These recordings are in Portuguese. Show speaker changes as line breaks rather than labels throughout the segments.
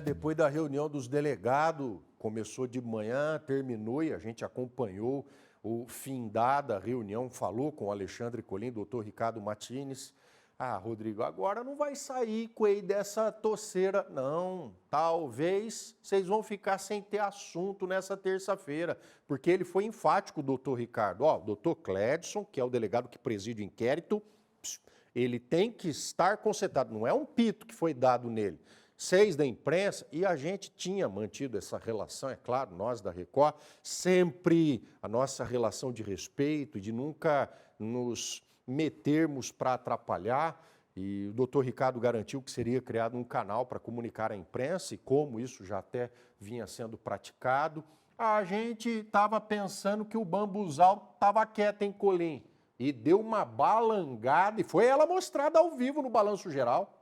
Depois da reunião dos delegados, começou de manhã, terminou e a gente acompanhou o findar da reunião, falou com o Alexandre Colim, doutor Ricardo Martins. Rodrigo, agora não vai sair coelho dessa toceira, não. Talvez vocês vão ficar sem ter assunto nessa terça-feira, porque ele foi enfático, doutor Ricardo. O doutor Cledson, que é o delegado que preside o inquérito, ele tem que estar concentrado, não é um pito que foi dado nele. 6 da imprensa, e a gente tinha mantido essa relação, é claro, nós da Record, sempre a nossa relação de respeito, de nunca nos metermos para atrapalhar, e o doutor Ricardo garantiu que seria criado um canal para comunicar à imprensa, e como isso já até vinha sendo praticado, a gente estava pensando que o bambuzal estava quieto em Colim, e deu uma balangada, e foi ela mostrada ao vivo no Balanço Geral.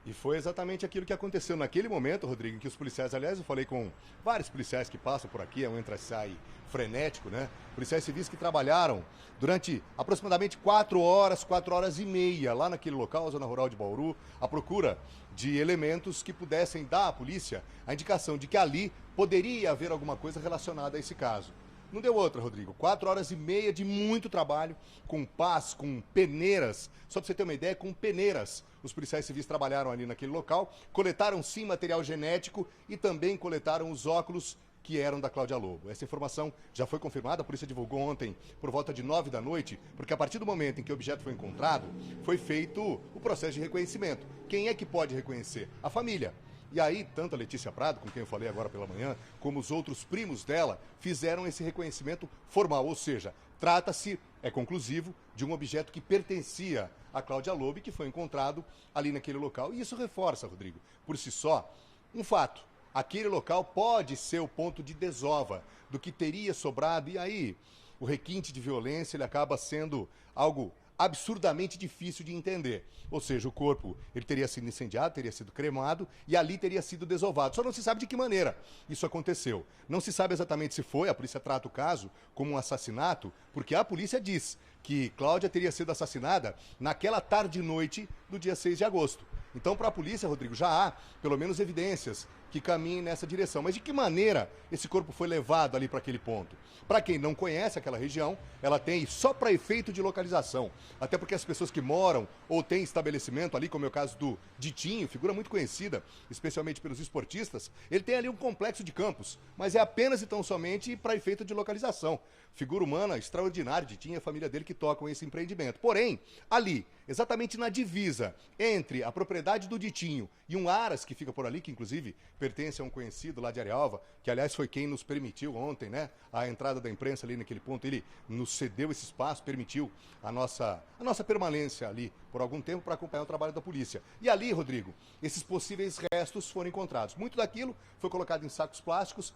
E foi exatamente aquilo que aconteceu naquele momento, Rodrigo, em que os policiais, aliás, eu falei com vários policiais que passam por aqui, é um entra-sai frenético, né? Policiais civis que trabalharam durante aproximadamente 4 horas e meia lá naquele local, zona rural de Bauru, à procura de elementos que pudessem dar à polícia a indicação de que ali poderia haver alguma coisa relacionada a esse caso. Não deu outra, Rodrigo. 4 horas e meia de muito trabalho, com pás, com peneiras. Só para você ter uma ideia, com peneiras. Os policiais civis trabalharam ali naquele local, coletaram sim material genético e também coletaram os óculos que eram da Cláudia Lobo. Essa informação já foi confirmada, a polícia divulgou ontem por volta de 9 da noite, porque a partir do momento em que o objeto foi encontrado, foi feito o processo de reconhecimento. Quem é que pode reconhecer? A família. E aí, tanto a Letícia Prado, com quem eu falei agora pela manhã, como os outros primos dela, fizeram esse reconhecimento formal, ou seja, trata-se, é conclusivo, de um objeto que pertencia a Cláudia Lobo e que foi encontrado ali naquele local. E isso reforça, Rodrigo, por si só, um fato. Aquele local pode ser o ponto de desova do que teria sobrado, e aí o requinte de violência ele acaba sendo algo absurdamente difícil de entender. Ou seja, o corpo ele teria sido incendiado, teria sido cremado e ali teria sido desovado. Só não se sabe de que maneira isso aconteceu. Não se sabe exatamente se foi, a polícia trata o caso como um assassinato, porque a polícia diz que Cláudia teria sido assassinada naquela tarde e noite do dia 6 de agosto. Então, para a polícia, Rodrigo, já há pelo menos evidências que caminhem nessa direção. Mas de que maneira esse corpo foi levado ali para aquele ponto? Para quem não conhece aquela região, ela tem só para efeito de localização. Até porque as pessoas que moram ou têm estabelecimento ali, como é o caso do Ditinho, figura muito conhecida, especialmente pelos esportistas, ele tem ali um complexo de campos, mas é apenas e tão somente para efeito de localização. Figura humana extraordinária, Ditinho e a família dele que tocam esse empreendimento. Porém, ali, exatamente na divisa entre a propriedade do Ditinho e um Aras que fica por ali, que inclusive pertence a um conhecido lá de Arealva, que aliás foi quem nos permitiu ontem, né, a entrada da imprensa ali naquele ponto, ele nos cedeu esse espaço, permitiu a nossa permanência ali por algum tempo para acompanhar o trabalho da polícia. E ali, Rodrigo, esses possíveis restos foram encontrados. Muito daquilo foi colocado em sacos plásticos,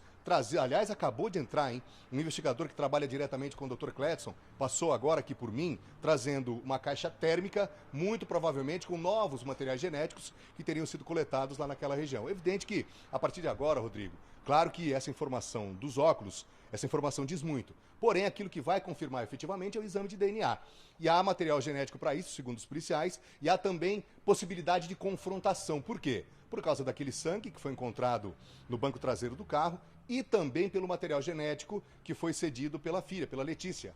aliás, acabou de entrar, hein? Um investigador que trabalha diretamente com o Dr. Cledson, passou agora aqui por mim, trazendo uma caixa térmica, muito provavelmente com novos materiais genéticos que teriam sido coletados lá naquela região. É evidente que, a partir de agora, Rodrigo, claro que essa informação dos óculos, essa informação diz muito. Porém, aquilo que vai confirmar efetivamente é o exame de DNA. E há material genético para isso, segundo os policiais, e há também possibilidade de confrontação. Por quê? Por causa daquele sangue que foi encontrado no banco traseiro do carro e também pelo material genético que foi cedido pela filha, pela Letícia,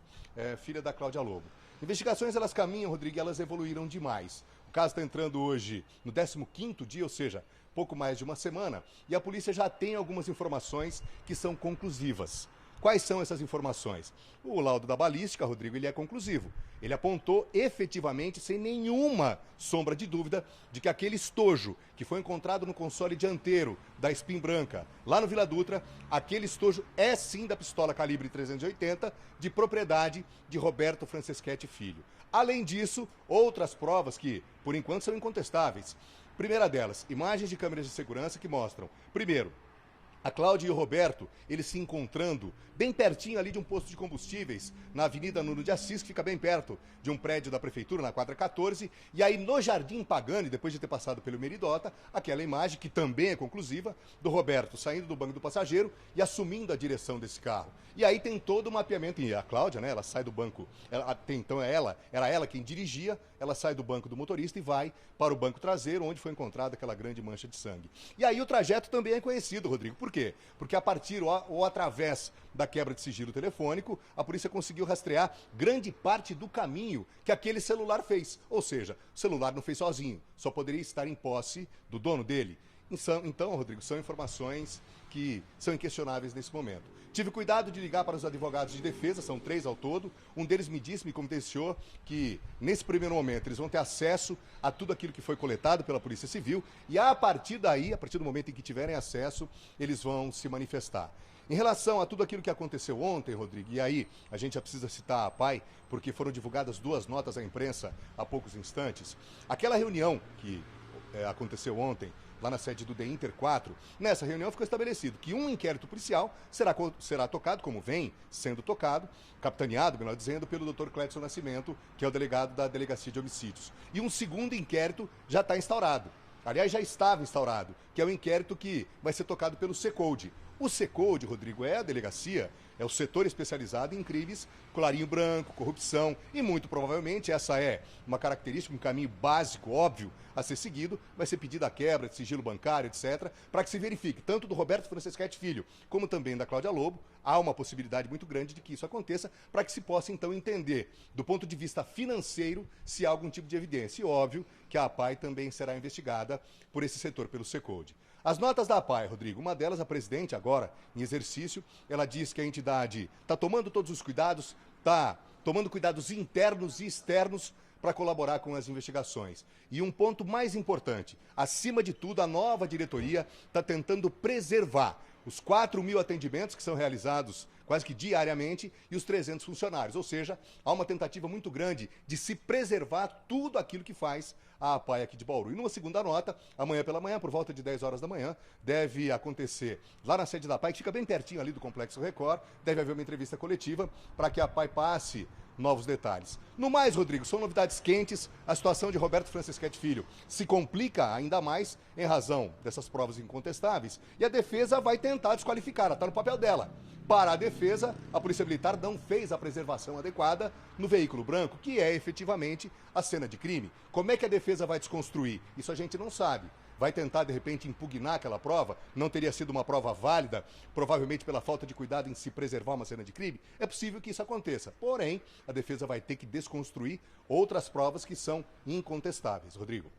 filha da Cláudia Lobo. Investigações, elas caminham, Rodrigo, elas evoluíram demais. O caso está entrando hoje no 15º dia, ou seja, pouco mais de uma semana, e a polícia já tem algumas informações que são conclusivas. Quais são essas informações? O laudo da balística, Rodrigo, ele é conclusivo. Ele apontou efetivamente, sem nenhuma sombra de dúvida, de que aquele estojo que foi encontrado no console dianteiro da Spin Branca, lá no Vila Dutra, aquele estojo é sim da pistola calibre 380, de propriedade de Roberto Franceschetti Filho. Além disso, outras provas que, por enquanto, são incontestáveis. Primeira delas, imagens de câmeras de segurança que mostram, primeiro, A Cláudia e o Roberto, eles se encontrando bem pertinho ali de um posto de combustíveis, na Avenida Nuno de Assis, que fica bem perto de um prédio da prefeitura, na quadra 14, e aí no Jardim Pagani, depois de ter passado pelo Meridota, aquela imagem, que também é conclusiva, do Roberto saindo do banco do passageiro e assumindo a direção desse carro. E aí tem todo o mapeamento, e a Cláudia, né, ela sai do banco, até então era ela quem dirigia, ela sai do banco do motorista e vai para o banco traseiro, onde foi encontrada aquela grande mancha de sangue. E aí o trajeto também é conhecido, Rodrigo. Por quê? Porque a partir ou através da quebra de sigilo telefônico, a polícia conseguiu rastrear grande parte do caminho que aquele celular fez. Ou seja, o celular não fez sozinho, só poderia estar em posse do dono dele. Então, Rodrigo, são informações que são inquestionáveis nesse momento. Tive cuidado de ligar para os advogados de defesa, são 3 ao todo. Um deles me confidenciou que, nesse primeiro momento, eles vão ter acesso a tudo aquilo que foi coletado pela Polícia Civil e, a partir daí, a partir do momento em que tiverem acesso, eles vão se manifestar. Em relação a tudo aquilo que aconteceu ontem, Rodrigo, e aí a gente já precisa citar a APAI, porque foram divulgadas 2 notas à imprensa há poucos instantes. Aquela reunião que aconteceu ontem, lá na sede do DEINTER 4, nessa reunião ficou estabelecido que um inquérito policial será tocado, como vem sendo tocado, capitaneado, melhor dizendo, pelo Dr. Cledson Nascimento, que é o delegado da Delegacia de Homicídios. E um segundo inquérito já está instaurado. Aliás, já estava instaurado, que é o inquérito que vai ser tocado pelo SECOLDE. O SECOLDE, Rodrigo, é a delegacia, é o setor especializado em crimes, colarinho branco, corrupção, e muito provavelmente essa é uma característica, um caminho básico, óbvio, a ser seguido, vai ser pedida a quebra de sigilo bancário, etc., para que se verifique, tanto do Roberto Franceschetti Filho, como também da Cláudia Lobo, há uma possibilidade muito grande de que isso aconteça, para que se possa, então, entender, do ponto de vista financeiro, se há algum tipo de evidência. E óbvio que a APAI também será investigada por esse setor, pelo SECOLDE. As notas da APAI, Rodrigo, uma delas, a presidente, agora em exercício, ela diz que a entidade está tomando todos os cuidados, está tomando cuidados internos e externos para colaborar com as investigações. E um ponto mais importante, acima de tudo, a nova diretoria está tentando preservar os 4.000 atendimentos que são realizados quase que diariamente e os 300 funcionários. Ou seja, há uma tentativa muito grande de se preservar tudo aquilo que faz a APAI aqui de Bauru. E numa segunda nota, amanhã pela manhã, por volta de 10 horas da manhã, deve acontecer lá na sede da APAI, que fica bem pertinho ali do Complexo Record, deve haver uma entrevista coletiva para que a APAI passe novos detalhes. No mais, Rodrigo, são novidades quentes. A situação de Roberto Franceschetti Filho se complica ainda mais em razão dessas provas incontestáveis e a defesa vai tentar desqualificar, ela está no papel dela. Para a defesa, a Polícia Militar não fez a preservação adequada no veículo branco, que é efetivamente a cena de crime. Como é que a defesa vai desconstruir? Isso a gente não sabe. Vai tentar, de repente, impugnar aquela prova? Não teria sido uma prova válida, provavelmente pela falta de cuidado em se preservar uma cena de crime? É possível que isso aconteça. Porém, a defesa vai ter que desconstruir outras provas que são incontestáveis. Rodrigo.